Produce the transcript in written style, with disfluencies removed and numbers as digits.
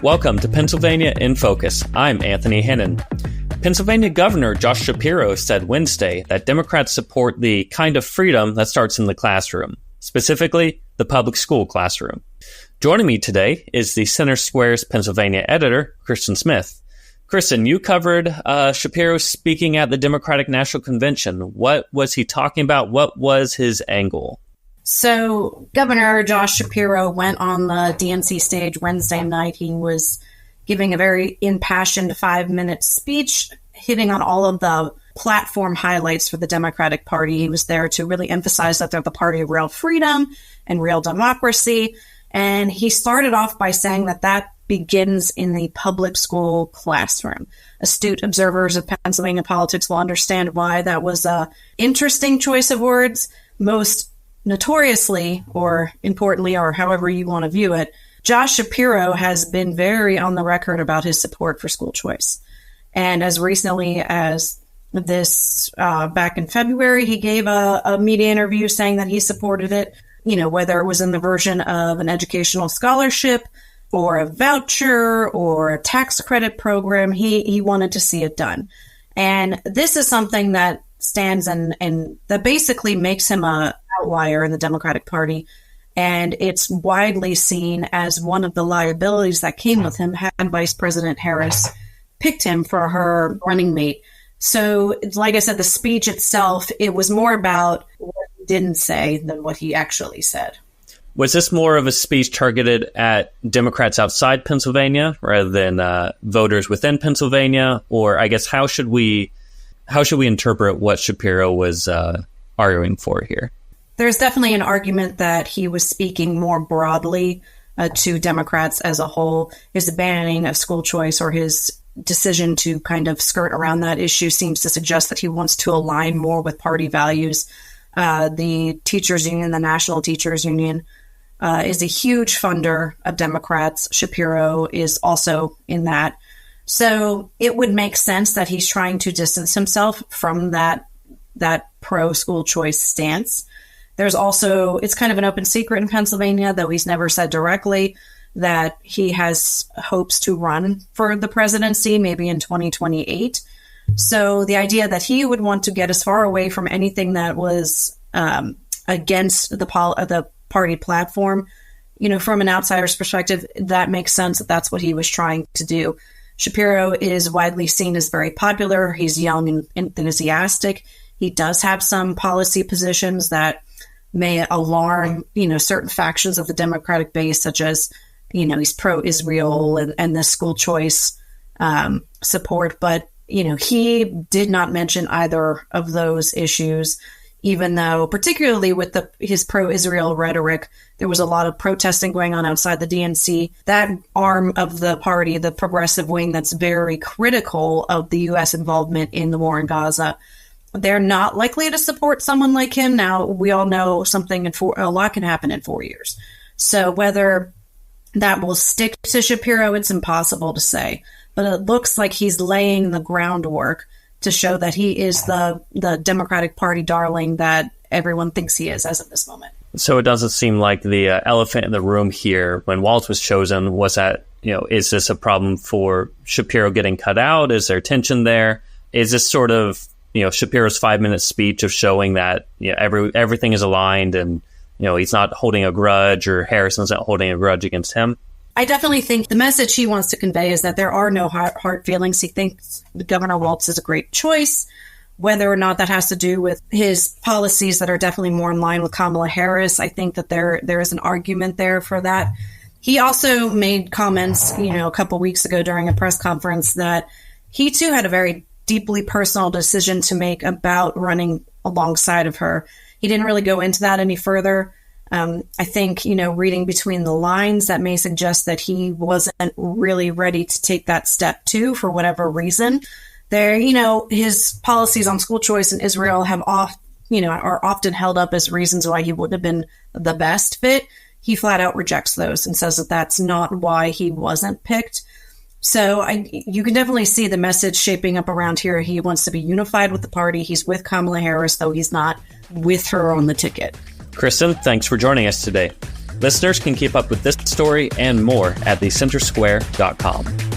Welcome to Pennsylvania in Focus. I'm Anthony Hannon. Pennsylvania Governor Josh Shapiro said Wednesday that Democrats support the kind of freedom that starts in the classroom, specifically the public school classroom. Joining me today is the Center Square's Pennsylvania editor, Kristen Smith. Kristen, you covered Shapiro speaking at the Democratic National Convention. What was he talking about? What was his angle? So Governor Josh Shapiro went on the DNC stage Wednesday night. He was giving a very impassioned 5-minute speech, hitting on all of the platform highlights for the Democratic Party. He was there to really emphasize that they're the party of real freedom and real democracy. And he started off by saying that begins in the public school classroom. Astute observers of Pennsylvania politics will understand why that was an interesting choice of words. Most notoriously, or importantly, or however you want to view it, Josh Shapiro has been very on the record about his support for school choice. And as recently as this, back in February, he gave a media interview saying that he supported it, whether it was in the version of an educational scholarship or a voucher or a tax credit program. He wanted to see it done. And this is something that stands and that basically makes him an outlier in the Democratic Party. And it's widely seen as one of the liabilities that came with him had Vice President Harris picked him for her running mate. So, like I said, the speech itself, it was more about what he didn't say than what he actually said. Was this more of a speech targeted at Democrats outside Pennsylvania rather than voters within Pennsylvania? Or I guess how should we interpret what Shapiro was arguing for here? There's definitely an argument that he was speaking more broadly to Democrats as a whole. His abandoning of school choice or his decision to kind of skirt around that issue seems to suggest that he wants to align more with party values. The teachers union, the National Teachers Union, is a huge funder of Democrats. Shapiro is also in that. So it would make sense that he's trying to distance himself from that pro-school choice stance. There's also, it's kind of an open secret in Pennsylvania, though he's never said directly, that he has hopes to run for the presidency, maybe in 2028. So the idea that he would want to get as far away from anything that was against the party platform, from an outsider's perspective, that makes sense that that's what he was trying to do. Shapiro is widely seen as very popular. He's young and enthusiastic. He does have some policy positions that may alarm, certain factions of the Democratic base, such as, he's pro-Israel and the school choice support. But, he did not mention either of those issues, even though particularly with his pro-Israel rhetoric, there was a lot of protesting going on outside the DNC. That arm of the party, the progressive wing that's very critical of the U.S. involvement in the war in Gaza, they're not likely to support someone like him. Now, we all know a lot can happen in 4 years. So whether that will stick to Shapiro, it's impossible to say. But it looks like he's laying the groundwork to show that he is the Democratic Party darling that everyone thinks he is as of this moment. So it doesn't seem like the elephant in the room here when Walz was chosen was that, is this a problem for Shapiro getting cut out? Is there tension there? Is this sort of, Shapiro's 5-minute speech of showing that everything is aligned and, he's not holding a grudge or Harrison's not holding a grudge against him? I definitely think the message he wants to convey is that there are no hard feelings. He thinks Governor Walz is a great choice. Whether or not that has to do with his policies that are definitely more in line with Kamala Harris, I think that there is an argument there for that. He also made comments, a couple weeks ago during a press conference that he too had a very deeply personal decision to make about running alongside of her. He didn't really go into that any further. I think, reading between the lines, that may suggest that he wasn't really ready to take that step too, for whatever reason. His policies on school choice in Israel are often held up as reasons why he wouldn't have been the best fit. He flat out rejects those and says that that's not why he wasn't picked. So you can definitely see the message shaping up around here. He wants to be unified with the party. He's with Kamala Harris, though he's not with her on the ticket. Kristen, thanks for joining us today. Listeners can keep up with this story and more at thecentersquare.com.